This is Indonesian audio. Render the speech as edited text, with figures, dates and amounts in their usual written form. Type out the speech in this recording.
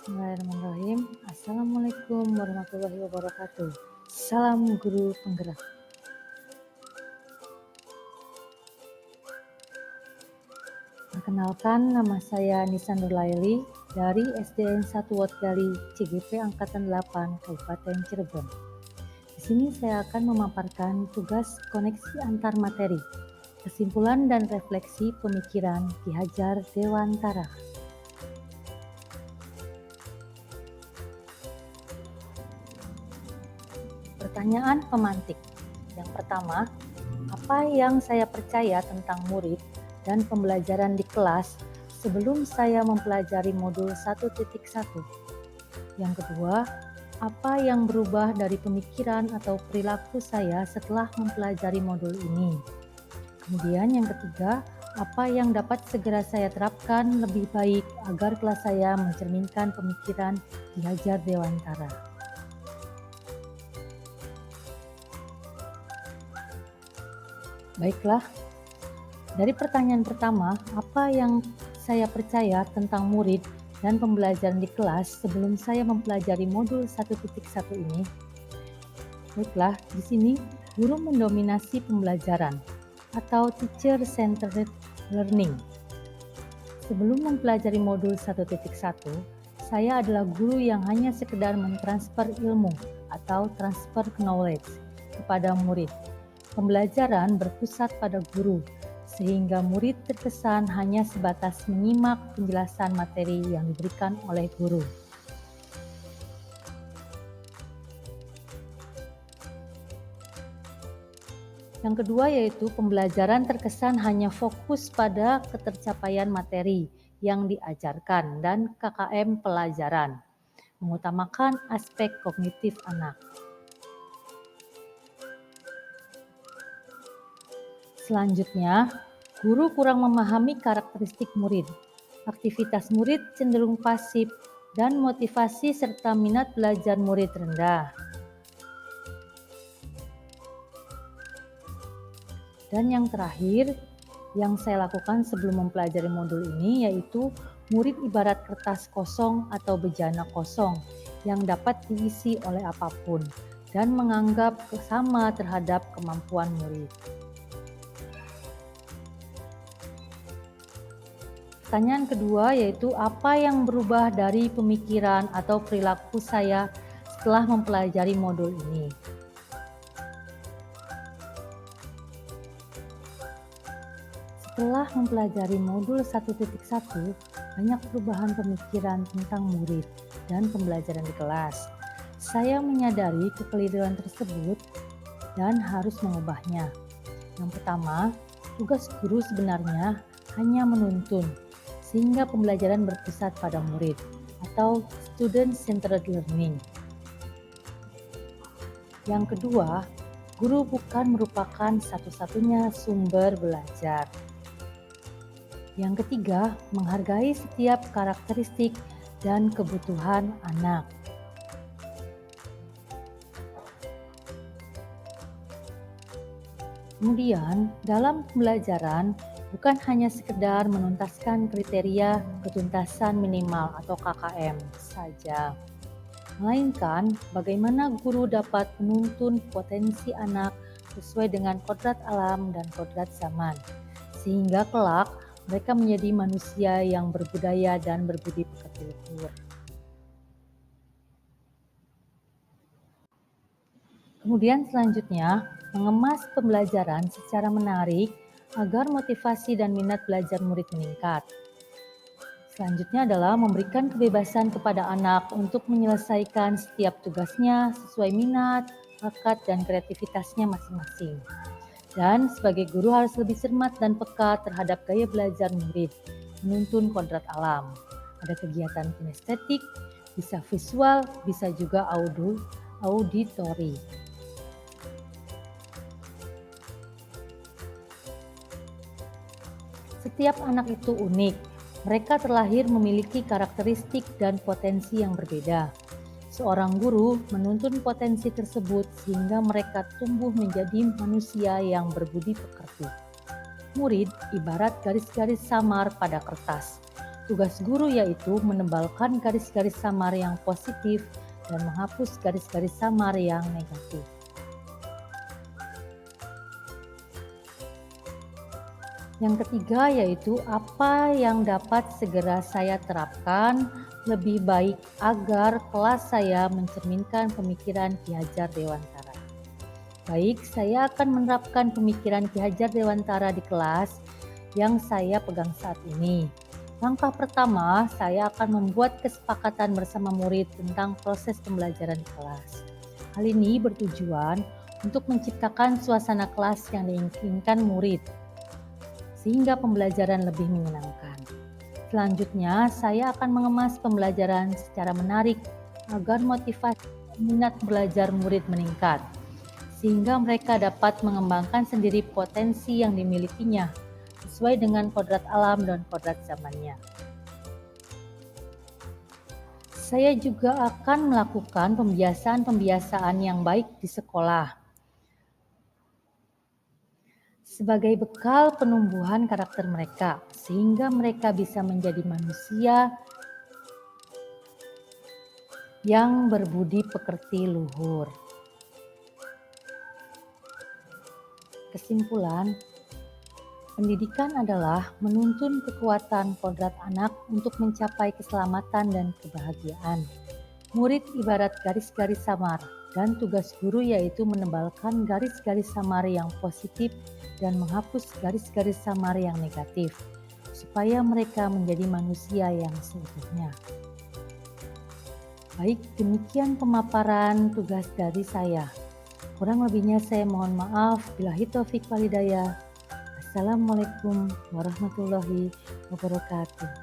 Bismillahirrahmanirrahim. Assalamualaikum warahmatullahi wabarakatuh. Salam guru penggerak. Perkenalkan, nama saya Nisa Nurlaili dari SDN 1 Wotgali CGP Angkatan 8 Kabupaten Cirebon. Di sini saya akan memaparkan tugas koneksi antar materi, kesimpulan dan refleksi pemikiran Ki Hajar Dewantara. Pertanyaan pemantik. Yang pertama, apa yang saya percaya tentang murid dan pembelajaran di kelas sebelum saya mempelajari modul 1.1? Yang kedua, apa yang berubah dari pemikiran atau perilaku saya setelah mempelajari modul ini? Kemudian yang ketiga, apa yang dapat segera saya terapkan lebih baik agar kelas saya mencerminkan pemikiran Ki Hajar Dewantara. Baiklah, dari pertanyaan pertama, apa yang saya percaya tentang murid dan pembelajaran di kelas sebelum saya mempelajari modul 1.1 ini? Baiklah, di sini guru mendominasi pembelajaran atau teacher-centered learning. Sebelum mempelajari modul 1.1, saya adalah guru yang hanya sekedar mentransfer ilmu atau transfer knowledge kepada murid. Pembelajaran berpusat pada guru, sehingga murid terkesan hanya sebatas menyimak penjelasan materi yang diberikan oleh guru. Yang kedua yaitu pembelajaran terkesan hanya fokus pada ketercapaian materi yang diajarkan dan KKM pelajaran, mengutamakan aspek kognitif anak. Selanjutnya, guru kurang memahami karakteristik murid. Aktivitas murid cenderung pasif dan motivasi serta minat belajar murid rendah. Dan yang terakhir, yang saya lakukan sebelum mempelajari modul ini yaitu murid ibarat kertas kosong atau bejana kosong yang dapat diisi oleh apapun dan menganggap sama terhadap kemampuan murid. Pertanyaan kedua yaitu apa yang berubah dari pemikiran atau perilaku saya setelah mempelajari modul ini. Setelah mempelajari modul 1.1, banyak perubahan pemikiran tentang murid dan pembelajaran di kelas. Saya menyadari kekeliruan tersebut dan harus mengubahnya. Yang pertama, tugas guru sebenarnya hanya menuntun, sehingga pembelajaran berpusat pada murid atau student-centered learning. Yang kedua, guru bukan merupakan satu-satunya sumber belajar. Yang ketiga, menghargai setiap karakteristik dan kebutuhan anak. Kemudian, dalam pembelajaran bukan hanya sekedar menuntaskan kriteria ketuntasan minimal atau KKM saja, melainkan bagaimana guru dapat menuntun potensi anak sesuai dengan kodrat alam dan kodrat zaman, sehingga kelak mereka menjadi manusia yang berbudaya dan berbudi pekerti luhur. Kemudian selanjutnya, mengemas pembelajaran secara menarik agar motivasi dan minat belajar murid meningkat. Selanjutnya adalah memberikan kebebasan kepada anak untuk menyelesaikan setiap tugasnya sesuai minat, bakat, dan kreativitasnya masing-masing. Dan sebagai guru harus lebih cermat dan peka terhadap gaya belajar murid, menuntun kodrat alam. Ada kegiatan kinestetik, bisa visual, bisa juga auditori. Setiap anak itu unik. Mereka terlahir memiliki karakteristik dan potensi yang berbeda. Seorang guru menuntun potensi tersebut sehingga mereka tumbuh menjadi manusia yang berbudi pekerti. Murid ibarat garis-garis samar pada kertas. Tugas guru yaitu menebalkan garis-garis samar yang positif dan menghapus garis-garis samar yang negatif. Yang ketiga yaitu apa yang dapat segera saya terapkan lebih baik agar kelas saya mencerminkan pemikiran Ki Hajar Dewantara. Baik, saya akan menerapkan pemikiran Ki Hajar Dewantara di kelas yang saya pegang saat ini. Langkah pertama, saya akan membuat kesepakatan bersama murid tentang proses pembelajaran di kelas. Hal ini bertujuan untuk menciptakan suasana kelas yang diinginkan murid, sehingga pembelajaran lebih menyenangkan. Selanjutnya, saya akan mengemas pembelajaran secara menarik agar motivasi dan minat belajar murid meningkat, sehingga mereka dapat mengembangkan sendiri potensi yang dimilikinya sesuai dengan kodrat alam dan kodrat zamannya. Saya juga akan melakukan pembiasaan-pembiasaan yang baik di sekolah sebagai bekal penumbuhan karakter mereka, sehingga mereka bisa menjadi manusia yang berbudi pekerti luhur. Kesimpulan, pendidikan adalah menuntun kekuatan kodrat anak untuk mencapai keselamatan dan kebahagiaan. Murid ibarat garis-garis samar, dan tugas guru yaitu menebalkan garis-garis samar yang positif dan menghapus garis-garis samar yang negatif, supaya mereka menjadi manusia yang seutuhnya. Baik, demikian pemaparan tugas dari saya. Kurang lebihnya saya mohon maaf. Billahi taufik wal hidayah. Assalamualaikum warahmatullahi wabarakatuh.